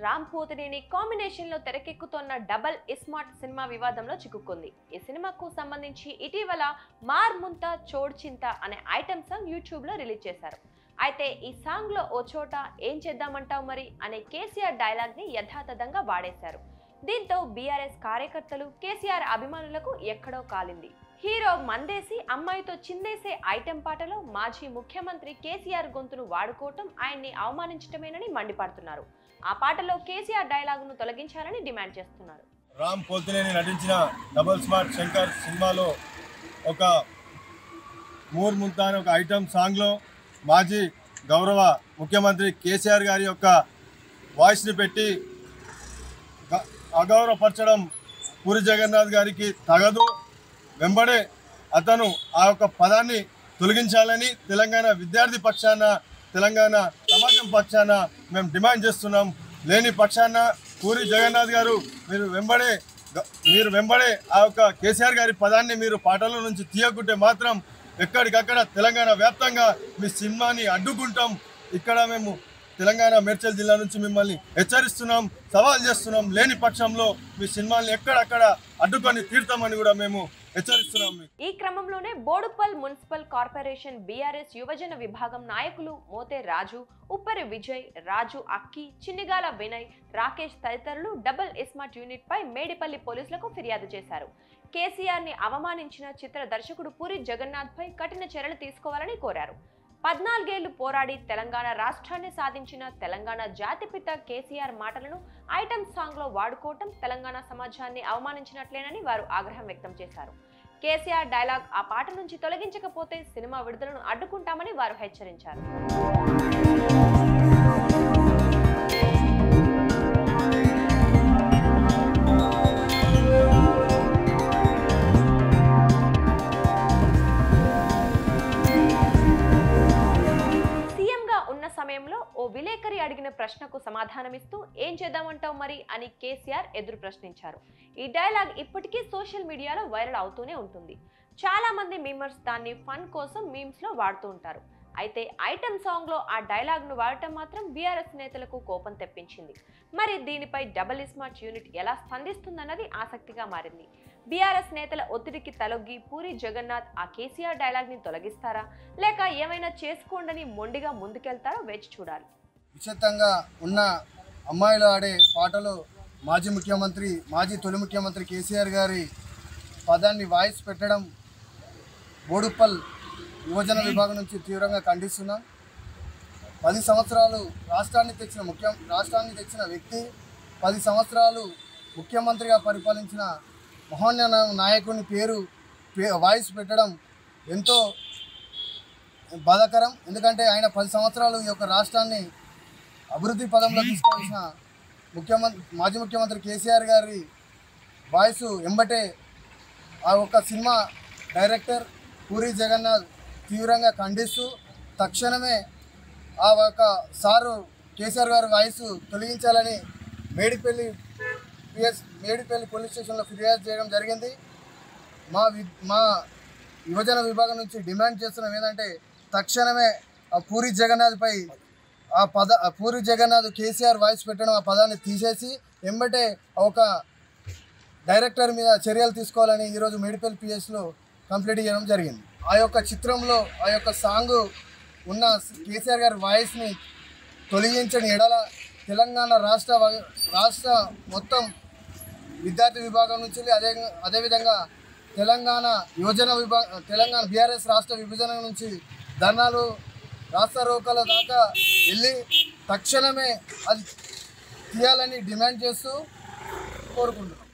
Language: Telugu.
రామ్ పోతినేని కాంబినేషన్ లో తెరకెక్కుతున్న డబల్ ఇస్మార్ట్ సినిమా వివాదంలో చిక్కుకుంది. ఈ సినిమాకు సంబంధించి ఇటీవల మార్ ముంతా చోడ్ చింతా అనే ఐటమ్ సాంగ్ యూట్యూబ్ లో రిలీజ్ చేశారు. అయితే ఈ సాంగ్ లో ఓ చోట ఏం చేద్దామంటావు మరి అనే కేసీఆర్ డైలాగ్ ని యథాతథంగా వాడేశారు. దీంతో బీఆర్ఎస్ కార్యకర్తలు కేసీఆర్ అభిమానులకు ఎక్కడో కాలింది. హీరో మందేసి అమ్మాయితో చిందేసే ఐటెం పాటలో మాజీ ముఖ్యమంత్రి కేసీఆర్ గొంతును వాడుకోవటం ఆయన్ని అవమానించటమేనని మండిపడుతున్నారు. ఆ పాటలో కేసీఆర్ డైలాగును తొలగించాలని డిమాండ్ చేస్తున్నారు. రామ్ పోతినేని నటించిన డబుల్ స్మార్ట్ శంకర్ సినిమాలో ఒక మూర్ ముంతా అనే ఒక ఐటమ్ సాంగ్లో మాజీ గౌరవ ముఖ్యమంత్రి కేసీఆర్ గారి యొక్క వాయిస్ని పెట్టి అగౌరవపరచడం పూరి జగన్నాథ్ గారికి తగదు. వెంబడే అతను ఆ యొక్క పదాన్ని తొలగించాలని తెలంగాణ విద్యార్థి పక్షాన, తెలంగాణ సమాజం పక్షాన మేము డిమాండ్ చేస్తున్నాం. లేని పక్షాన పూరి జగన్నాథ్ గారు మీరు వెంబడే ఆ యొక్క కేసీఆర్ గారి పదాన్ని మీరు పాటల నుంచి తీయకుంటే మాత్రం ఎక్కడికక్కడ తెలంగాణ వ్యాప్తంగా మీ సినిమాని అడ్డుకుంటాం. ఇక్కడ మేము తెలంగాణ మేడ్చల్ జిల్లా నుంచి మిమ్మల్ని హెచ్చరిస్తున్నాం, సవాల్ చేస్తున్నాం. లేని పక్షంలో మీ సినిమాల్ని ఎక్కడక్కడ అడ్డుకొని తీర్తామని కూడా మేము హెచ్చరిస్తున్నాం. ఈ క్రమంలోనే బోడుపల్ మున్సిపల్ కార్పొరేషన్ బీఆర్ఎస్ యువజన విభాగం నాయకులు మోతే రాజు, ఉప్పరి విజయ్, రాజు అక్కి, చిన్నిగాల వినయ్, రాకేష్ తదితరులు డబుల్ ఇస్మార్ట్ యూనిట్ పై మేడిపల్లి పోలీసులకు ఫిర్యాదు చేశారు. కేసీఆర్ ని అవమానించిన చిత్ర దర్శకుడు పూరి జగన్నాథ్ పై కఠిన చర్యలు తీసుకోవాలని కోరారు. 14 ఏళ్లు పోరాడి తెలంగాణ రాష్ట్రాన్ని సాధించిన తెలంగాణ జాతిపిత కేసీఆర్ మాటలను ఐటమ్ సాంగ్ లో వాడుకోవటం తెలంగాణ సమాజాన్ని అవమానించినట్లేనని వారు ఆగ్రహం వ్యక్తం చేశారు. కేసీఆర్ డైలాగ్ ఆ పాట నుంచి తొలగించకపోతే సినిమా విడుదలను అడ్డుకుంటామని వారు హెచ్చరించారు. సమయంలో ఓ విలేకరి అడిగిన ప్రశ్నకు సమాధానమిస్తూ ఏం చేద్దామంటావు మరి అని కేసీఆర్ ఎదురు ప్రశ్నించారు. ఈ డైలాగ్ ఇప్పటికీ సోషల్ మీడియాలో వైరల్ అవుతూనే ఉంటుంది. చాలా మంది మీమర్స్ దాన్ని ఫన్ కోసం మీమ్స్ లో వాడుతూ ఉంటారు. అయితే ఐటమ్ సాంగ్ లో ఆ డైలాగ్ ను వాడటం మాత్రం బీఆర్ఎస్ నేతలకు కోపం తెప్పించింది. మరి దీనిపై డబుల్ ఇస్మార్ట్ యూనిట్ ఎలా స్పందిస్తుందన్నది ఆసక్తిగా మారింది. బీఆర్ఎస్ నేతల ఒత్తిడికి తలొగ్గి పూరి జగన్నాథ్ ఆ కేసీఆర్ డైలాగ్ ని తొలగిస్తారా, లేక ఏమైనా చేసుకోండని మొండిగా ముందుకెళ్తారో వేచి చూడాలి. విచిత్రంగా ఉన్న అమ్మాయిలు ఆడే పాటలో మాజీ తొలి ముఖ్యమంత్రి కేసీఆర్ గారి పదాన్ని వాయిస్ పెట్టడం బోడుపల్ యువజన విభాగం నుంచి తీవ్రంగా ఖండిస్తున్నాం. 10 సంవత్సరాలు రాష్ట్రాన్ని తెచ్చిన వ్యక్తి, 10 సంవత్సరాలు ముఖ్యమంత్రిగా పరిపాలించిన మహోన్నత నాయకుని పేరు వాయిస్ పెట్టడం ఎంతో బాధాకరం. ఎందుకంటే ఆయన 10 సంవత్సరాలు ఈ యొక్క రాష్ట్రాన్ని అభివృద్ధి పదంలో తీసుకోవాల్సిన మాజీ ముఖ్యమంత్రి కేసీఆర్ గారి వాయిస్ ఎంబటే ఆ ఒక్క సినిమా డైరెక్టర్ పూరి జగన్నాథ్ తీవ్రంగా ఖండిస్తూ తక్షణమే ఆ ఒక సారు కేసీఆర్ గారి వాయిస్ తొలగించాలని మేడిపల్లి పోలీస్ స్టేషన్లో ఫిర్యాదు చేయడం జరిగింది. మా యువజన విభాగం నుంచి డిమాండ్ చేస్తున్నాం ఏంటంటే తక్షణమే ఆ పూరి జగన్నాథ్ కేసీఆర్ వాయిస్ పెట్టడం ఆ పదాన్ని తీసేసి ఎంబటే ఒక డైరెక్టర్ మీద చర్యలు తీసుకోవాలని ఈరోజు మేడిపల్లి పిఎస్లో కంప్లీట్ చేయడం జరిగింది. ఆ యొక్క చిత్రంలో ఆ యొక్క సాంగ్ ఉన్న కేసీఆర్ గారి వాయిస్ని తొలగించని ఎడల తెలంగాణ రాష్ట్ర మొత్తం విద్యార్థి విభాగం నుంచి అదేవిధంగా తెలంగాణ బీఆర్ఎస్ రాష్ట్ర విభజన నుంచి ధర్నాలు, రాస్తారోకోల దాకా వెళ్ళి తక్షణమే అది తీయాలని డిమాండ్ చేస్తూ కోరుకుంటున్నాం.